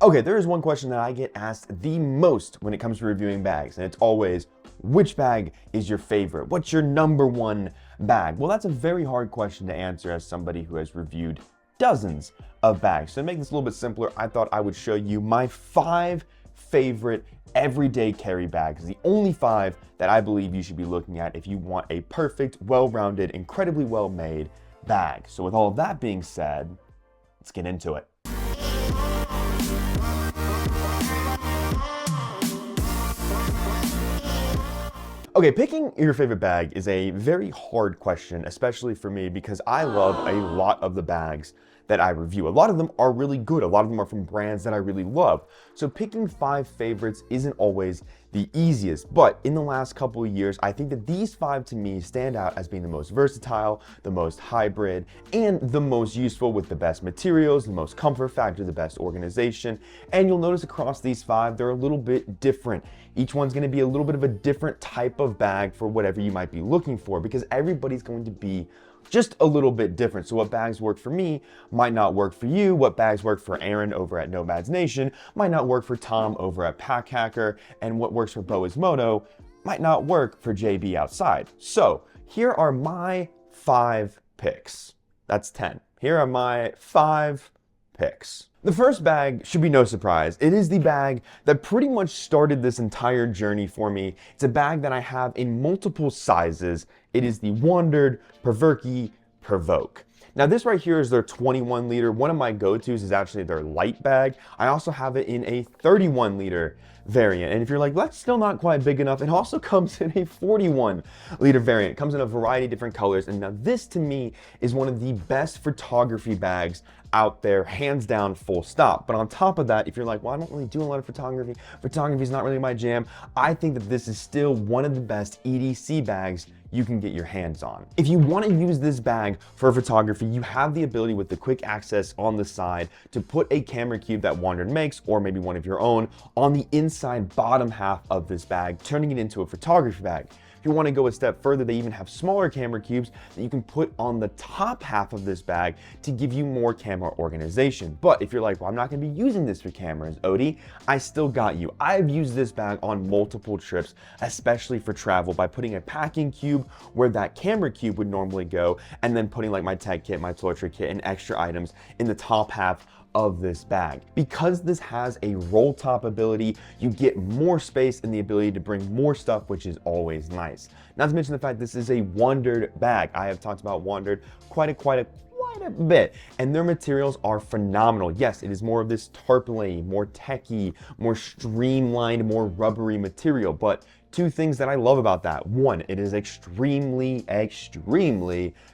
Okay, there is one question that I get asked the most when it comes to reviewing bags, and it's always, which bag is your favorite? What's your number one bag? Well, that's a very hard question to answer as somebody who has reviewed dozens of bags. So to make this a little bit simpler, I thought I would show you my 5 favorite everyday carry bags, the only 5 that I believe you should be looking at if you want a perfect, well-rounded, incredibly well-made bag. So with all of that being said, let's get into it. Okay, picking your favorite bag is a very hard question, especially for me, because I love a lot of the bags that I review. A lot of them are really good. A lot of them are from brands that I really love. So picking 5 favorites isn't always the easiest, but in the last couple of years, I think that these 5 to me stand out as being the most versatile, the most hybrid, and the most useful with the best materials, the most comfort factor, the best organization. And you'll notice across these 5, they're a little bit different. Each one's gonna be a little bit of a different type of bag for whatever you might be looking for, because everybody's going to be just a little bit different. So what bags work for me might not work for you. What bags work for Aaron over at Nomads Nation might not work for Tom over at Pack Hacker, and what works for Boismoto might not work for JB outside. So here are my 5 picks. That's 10. Here are my 5 picks. The first bag should be no surprise. It is the bag that pretty much started this entire journey for me. It's a bag that I have in multiple sizes. It is the Wandered Perverkey Provoke. Now this right here is their 21 liter. One of my go-tos is actually their light bag. I also have it in a 31 liter variant. And if you're like, that's still not quite big enough, it also comes in a 41 liter variant. It comes in a variety of different colors. And now this to me is one of the best photography bags out there, hands down, full stop. But on top of that, if you're like, well, I don't really do a lot of photography, photography is not really my jam, I think that this is still one of the best EDC bags you can get your hands on. If you want to use this bag for photography, you have the ability with the quick access on the side to put a camera cube that Wandered makes, or maybe one of your own, on the inside bottom half of this bag, turning it into a photography bag. If you want to go a step further, they even have smaller camera cubes that you can put on the top half of this bag to give you more camera organization. But if you're like, well, I'm not going to be using this for cameras, Odie, I still got you. I've used this bag on multiple trips, especially for travel, by putting a packing cube where that camera cube would normally go, and then putting like my tech kit, my torture kit, and extra items in the top half of this bag. Because this has a roll top ability, you get more space and the ability to bring more stuff, which is always nice. Not to mention the fact this is a Wandered bag. I have talked about Wandered quite a bit, and their materials are phenomenal. Yes, it is more of this tarpaulin, more techy, more streamlined, more rubbery material, but 2 things that I love about that. 1, it is extremely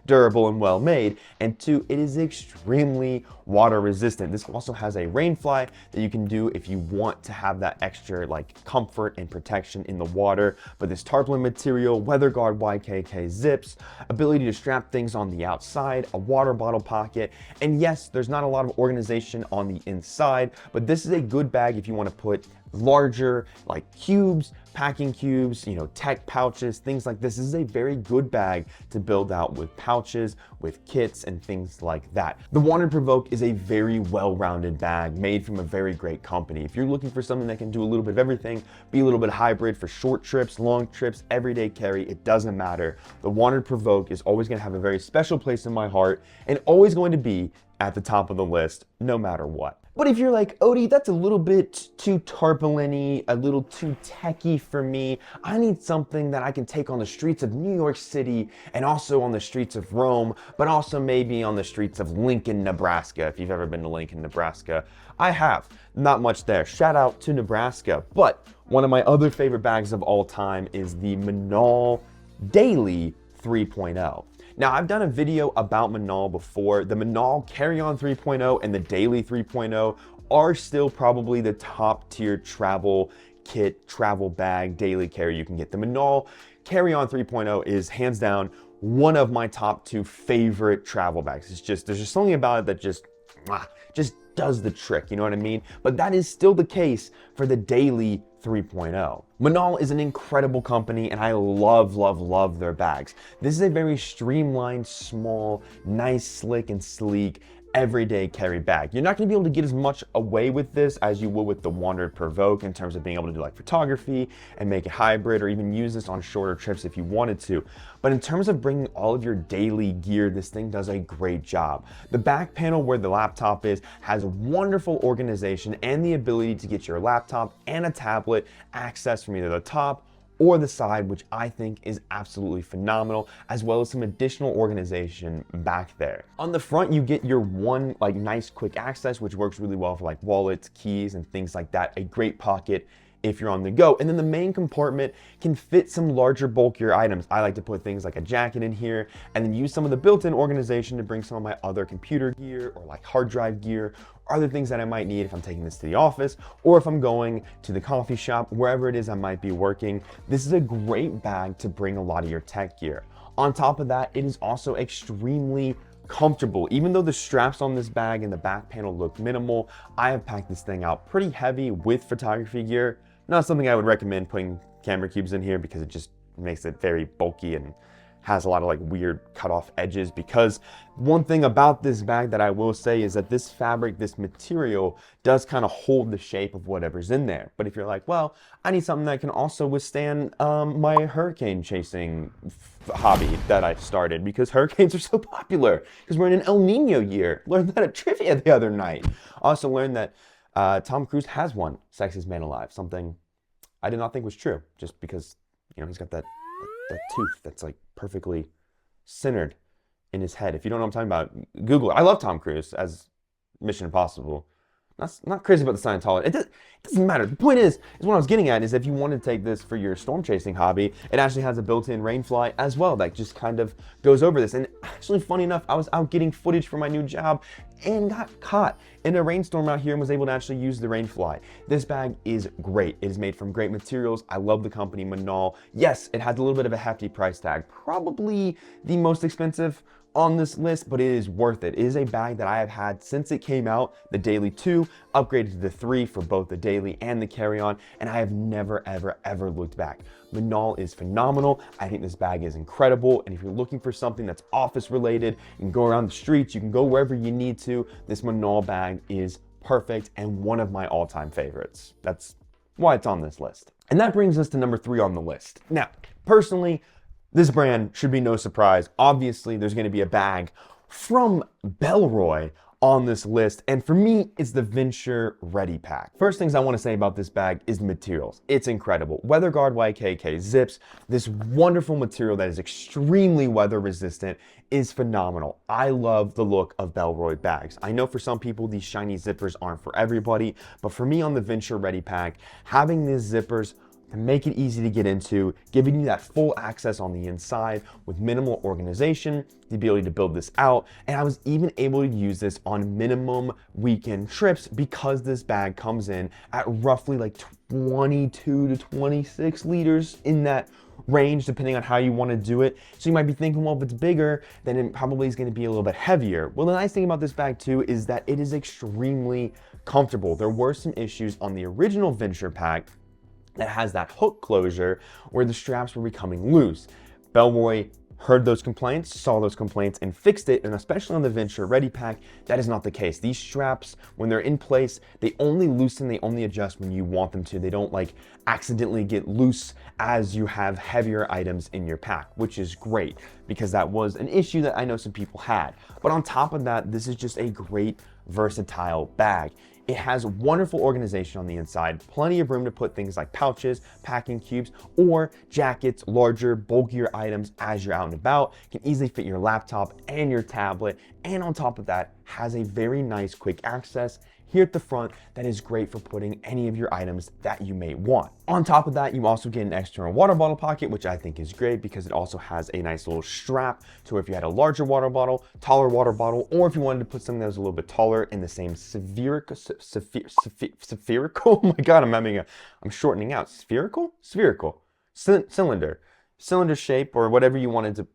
durable and well made, and 2, it is extremely water resistant. This also has a rain fly that you can do if you want to have that extra like comfort and protection in the water. But this tarpaulin material, weather guard YKK zips, ability to strap things on the outside, a water bottle pocket, and yes, there's not a lot of organization on the inside, but this is a good bag if you want to put larger like cubes, packing cubes, tech pouches, things like this. This is a very good bag to build out with pouches, with kits, and things like that. The Wandered Provoke is a very well-rounded bag made from a very great company. If you're looking for something that can do a little bit of everything, be a little bit hybrid for short trips, long trips, everyday carry, it doesn't matter. The Wandered Provoke is always going to have a very special place in my heart and always going to be at the top of the list, no matter what. But if you're like, Odie, that's a little bit too tarpaulin-y, a little too techy for me. I need something that I can take on the streets of New York City and also on the streets of Rome, but also maybe on the streets of Lincoln, Nebraska. If you've ever been to Lincoln, Nebraska, I have. Not much there. Shout out to Nebraska. But one of my other favorite bags of all time is the Menaul Daily 3.0. Now, I've done a video about Menaul before. The Menaul Carry-On 3.0 and the Daily 3.0 are still probably the top tier travel kit, travel bag, daily carry you can get. The Menaul Carry-On 3.0 is hands down one of my top 2 favorite travel bags. There's just something about it that just does the trick, you know what I mean? But that is still the case for the Daily 3.0. Menaul is an incredible company and I love their bags. This is a very streamlined, small, nice, slick, and sleek everyday carry bag. You're not going to be able to get as much away with this as you would with the Wandered Provoke in terms of being able to do like photography and make it hybrid, or even use this on shorter trips if you wanted to. But in terms of bringing all of your daily gear, this thing does a great job. The back panel where the laptop is has wonderful organization and the ability to get your laptop and a tablet access from either the top or the side, which I think is absolutely phenomenal, as well as some additional organization back there. On the front, you get your one like nice quick access, which works really well for like wallets, keys, and things like that. A great pocket if you're on the go. And then the main compartment can fit some larger, bulkier items. I like to put things like a jacket in here and then use some of the built-in organization to bring some of my other computer gear or like hard drive gear, or other things that I might need if I'm taking this to the office, or if I'm going to the coffee shop, wherever it is I might be working. This is a great bag to bring a lot of your tech gear. On top of that, it is also extremely comfortable. Even though the straps on this bag and the back panel look minimal, I have packed this thing out pretty heavy with photography gear. Not something I would recommend putting camera cubes in here because it just makes it very bulky and has a lot of like weird cut off edges. Because one thing about this bag that I will say is that this fabric, this material does kind of hold the shape of whatever's in there. But if you're like, well, I need something that can also withstand my hurricane chasing hobby that I started, because hurricanes are so popular because we're in an El Nino year. Learned that at trivia the other night. Also learned that Tom Cruise has won Sexiest Man Alive, something I did not think was true, just because, you know, he's got that tooth that's like perfectly centered in his head. If you don't know what I'm talking about, Google it. I love Tom Cruise as Mission Impossible. Not crazy about the Scientology. It doesn't matter. The point is what I was getting at is if you want to take this for your storm chasing hobby, it actually has a built-in rainfly as well that just kind of goes over this. And actually, funny enough, I was out getting footage for my new job and got caught in a rainstorm out here and was able to actually use the rainfly. This bag is great. It is made from great materials. I love the company Menaul. Yes, it has a little bit of a hefty price tag, probably the most expensive on this list, but it is worth it. It is a bag that I have had since it came out, the Daily 2, upgraded to the 3 for both the Daily and the carry-on, and I have never, ever looked back. Menaul is phenomenal. I think this bag is incredible, and if you're looking for something that's office related, you can go around the streets, you can go wherever you need to, this Menaul bag is perfect and one of my all-time favorites. That's why it's on this list. And that brings us to number 3 on the list. Now, personally, this brand should be no surprise. Obviously, there's going to be a bag from Bellroy on this list, and for me, it's the Venture Ready Pack. First things I want to say about this bag is the materials. It's incredible. WeatherGuard YKK zips, this wonderful material that is extremely weather resistant, is phenomenal. I love the look of Bellroy bags. I know for some people these shiny zippers aren't for everybody, but for me on the Venture Ready Pack, having these zippers to make it easy to get into, giving you that full access on the inside with minimal organization, the ability to build this out, and I was even able to use this on minimum weekend trips because this bag comes in at roughly like 22 to 26 liters, in that range depending on how you want to do it. So you might be thinking, well, if it's bigger, then it probably is going to be a little bit heavier. Well, the nice thing about this bag too is that it is extremely comfortable. There were some issues on the original Venture pack that has that hook closure where the straps were becoming loose. Bellroy heard those complaints, saw those complaints, and fixed it, and especially on the Venture Ready Pack, that is not the case. These straps, when they're in place, they only loosen, they only adjust when you want them to. They don't like accidentally get loose as you have heavier items in your pack, which is great because that was an issue that I know some people had. But on top of that, this is just a great versatile bag. It has wonderful organization on the inside, plenty of room to put things like pouches, packing cubes, or jackets, larger, bulkier items as you're out and about. Can easily fit your laptop and your tablet, and on top of that, has a very nice quick access here at the front that is great for putting any of your items that you may want. On top of that, you also get an external water bottle pocket, which I think is great because it also has a nice little strap to where if you had a larger water bottle, taller water bottle, or if you wanted to put something that was a little bit taller in the same spherical, oh my God, I'm shortening out, spherical, cylinder shape, or whatever you wanted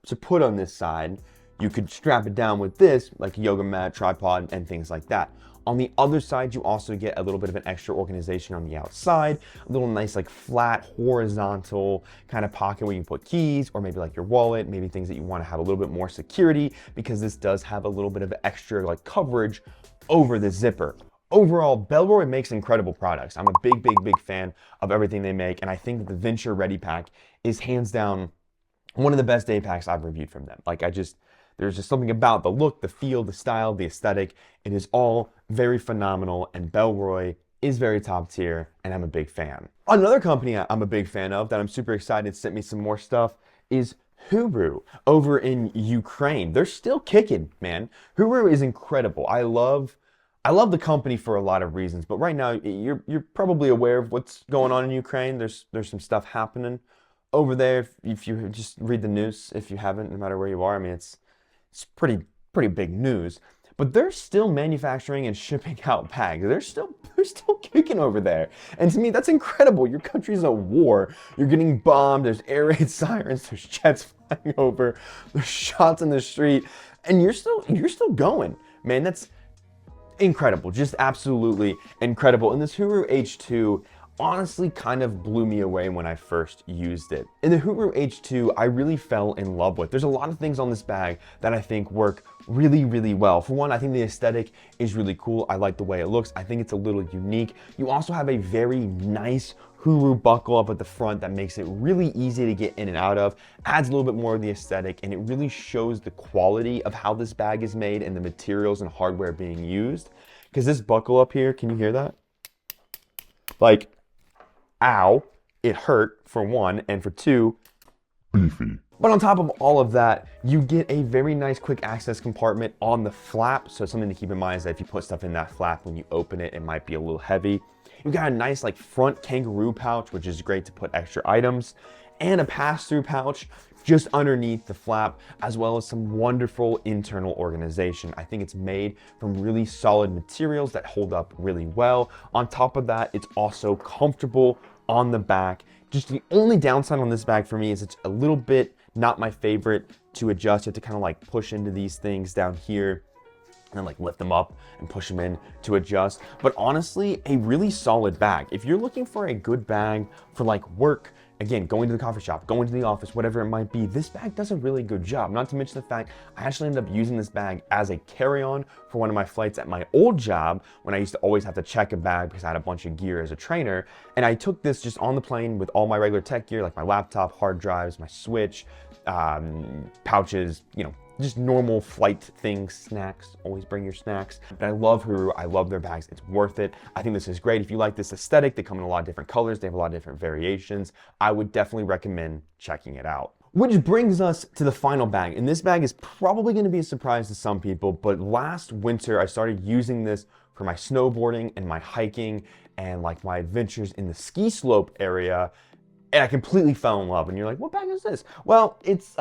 to put on this side, you could strap it down with this, like a yoga mat, tripod, and things like that. On the other side, you also get a little bit of an extra organization on the outside, a little nice like flat horizontal kind of pocket where you can put keys or maybe like your wallet, maybe things that you want to have a little bit more security, because this does have a little bit of extra like coverage over the zipper. Overall, Bellroy makes incredible products. I'm a big fan of everything they make, and I think that the Venture Ready Pack is hands down one of the best day packs I've reviewed from them. Like there's just something about the look, the feel, the style, the aesthetic. It is all very phenomenal, and Bellroy is very top tier, and I'm a big fan. Another company I'm a big fan of that I'm super excited sent me some more stuff is Huberu over in Ukraine. They're still kicking, man. Huberu is incredible. I love the company for a lot of reasons, but right now you're probably aware of what's going on in Ukraine. There's some stuff happening over there. If you just read the news, if you haven't, no matter where you are, I mean it's pretty big news. But they're still manufacturing and shipping out bags. They're still kicking over there. And to me, that's incredible. Your country's at war. You're getting bombed. There's air raid sirens. There's jets flying over. There's shots in the street, and you're still going, man. That's incredible. Just absolutely incredible. And this Huberu H2 honestly kind of blew me away when I first used it. In the Huberu H2, I really fell in love with. There's a lot of things on this bag that I think work really well. For one, I think the aesthetic is really cool. I like the way it looks. I think it's a little unique. You also have a very nice Huberu buckle up at the front that makes it really easy to get in and out of, adds a little bit more of the aesthetic, and it really shows the quality of how this bag is made and the materials and hardware being used. Because this buckle up here, can you hear that? Like, ow, it hurt for one, and for two, beefy. But on top of all of that, you get a very nice quick access compartment on the flap. So something to keep in mind is that if you put stuff in that flap, when you open it, it might be a little heavy. You've got a nice like front kangaroo pouch, which is great to put extra items, and a pass-through pouch just underneath the flap, as well as some wonderful internal organization. I think it's made from really solid materials that hold up really well. On top of that, it's also comfortable on the back. Just the only downside on this bag for me is it's a little bit not my favorite to adjust. You have to kind of like push into these things down here and then like lift them up and push them in to adjust. But honestly, a really solid bag. If you're looking for a good bag for like work, again, going to the coffee shop, going to the office, whatever it might be, this bag does a really good job. Not to mention the fact I actually ended up using this bag as a carry-on for one of my flights at my old job when I used to always have to check a bag because I had a bunch of gear as a trainer. And I took this just on the plane with all my regular tech gear, like my laptop, hard drives, my switch, pouches, you know, just normal flight things, snacks, always bring your snacks. But I love Huberu, I love their bags, it's worth it. I think this is great. If you like this aesthetic, they come in a lot of different colors, they have a lot of different variations. I would definitely recommend checking it out. Which brings us to the final bag, and this bag is probably gonna be a surprise to some people, but last winter I started using this for my snowboarding and my hiking and like my adventures in the ski slope area. And I completely fell in love. And you're like, what bag is this? Well, it's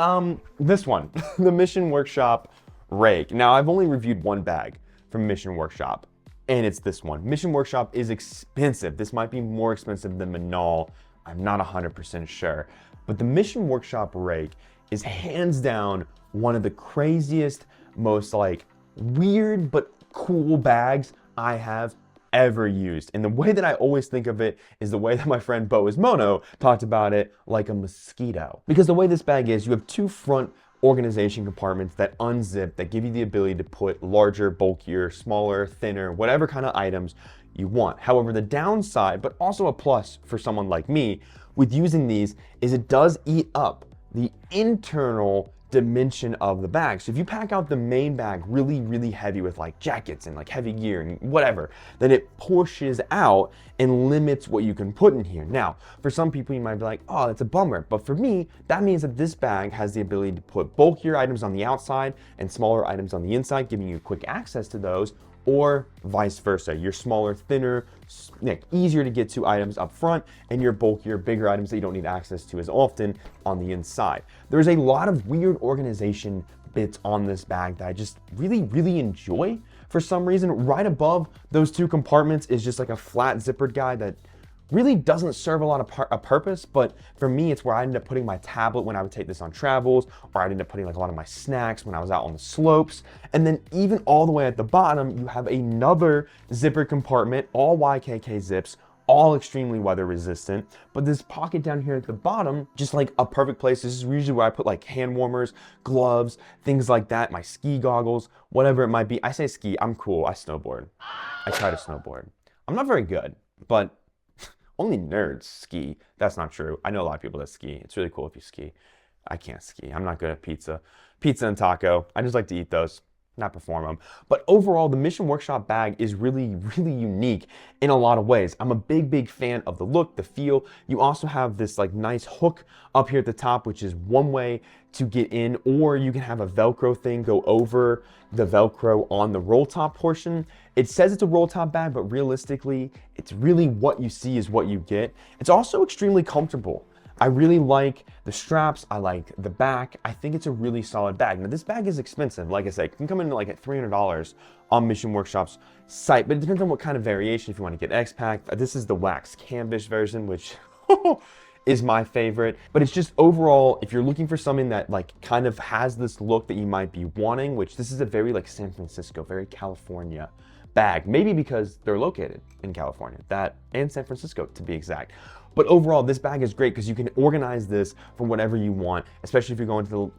this one, the Mission Workshop Rake. Now, I've only reviewed one bag from Mission Workshop, and it's this one. Mission Workshop is expensive. This might be more expensive than Menaul. I'm not 100% sure. But the Mission Workshop Rake is hands down one of the craziest, most like weird but cool bags I have ever used. And the way that I always think of it is the way that my friend Boaz Mono talked about it, like a mosquito. Because the way this bag is, you have two front organization compartments that unzip, that give you the ability to put larger, bulkier, smaller, thinner, whatever kind of items you want. However, the downside, but also a plus for someone like me with using these, is it does eat up the internal dimension of the bag. So if you pack out the main bag really heavy with like jackets and like heavy gear and whatever, then it pushes out and limits what you can put in here. Now, for some people you might be like, oh, that's a bummer. But for me, that means that this bag has the ability to put bulkier items on the outside and smaller items on the inside, giving you quick access to those, or vice versa. Your smaller, thinner, easier to get to items up front, and your bulkier, bigger items that you don't need access to as often on the inside. There's a lot of weird organization bits on this bag that I just really enjoy for some reason. Right above those two compartments is just like a flat zippered guide that really doesn't serve a lot of a purpose, but for me, it's where I ended up putting my tablet when I would take this on travels, or I ended up putting like a lot of my snacks when I was out on the slopes. And then even all the way at the bottom, you have another zipper compartment, all YKK zips, all extremely weather resistant. But this pocket down here at the bottom, just like a perfect place. This is usually where I put like hand warmers, gloves, things like that, my ski goggles, whatever it might be. I say ski, I'm cool, I snowboard. I try to snowboard. I'm not very good, but only nerds ski. That's not true. I know a lot of people that ski. It's really cool if you ski. I can't ski. I'm not good at pizza. Pizza and taco. I just like to eat those, not perform them. But overall, the Mission Workshop bag is really, really unique in a lot of ways. I'm a big fan of the look, the feel. You also have this like nice hook up here at the top, which is one way to get in, or you can have a Velcro thing go over the Velcro on the roll top portion. It says it's a roll top bag, but realistically, it's really what you see is what you get. It's also extremely comfortable. I really like the straps, I like the back. I think it's a really solid bag. Now this bag is expensive. Like I said, it can come in like at $300 on Mission Workshop's site, but it depends on what kind of variation. If you want to get X-Pack, this is the wax canvas version, which is my favorite. But it's just overall, if you're looking for something that like kind of has this look that you might be wanting, which this is a very like San Francisco, very California bag, maybe because they're located in California, that and San Francisco to be exact. But overall, this bag is great because you can organize this for whatever you want, especially if you're going to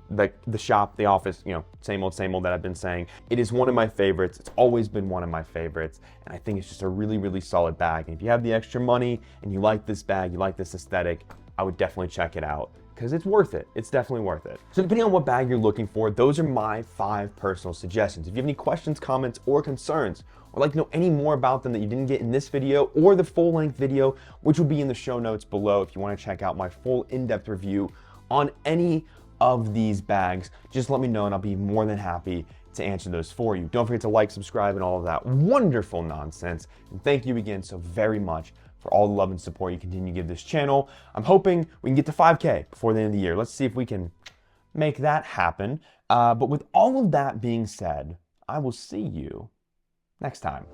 the shop, the office, you know, same old that I've been saying. It is one of my favorites. It's always been one of my favorites. And I think it's just a really, really solid bag. And if you have the extra money and you like this bag, you like this aesthetic, I would definitely check it out, because it's worth it. It's definitely worth it. So depending on what bag you're looking for, those are my 5 personal suggestions. If you have any questions, comments, or concerns, or like to know any more about them that you didn't get in this video or the full-length video, which will be in the show notes below if you want to check out my full in-depth review on any of these bags, just let me know and I'll be more than happy to answer those for you. Don't forget to like, subscribe, and all of that wonderful nonsense. And thank you again so very much for all the love and support you continue to give this channel. I'm hoping we can get to 5K before the end of the year. Let's see if we can make that happen. But with all of that being said, I will see you next time.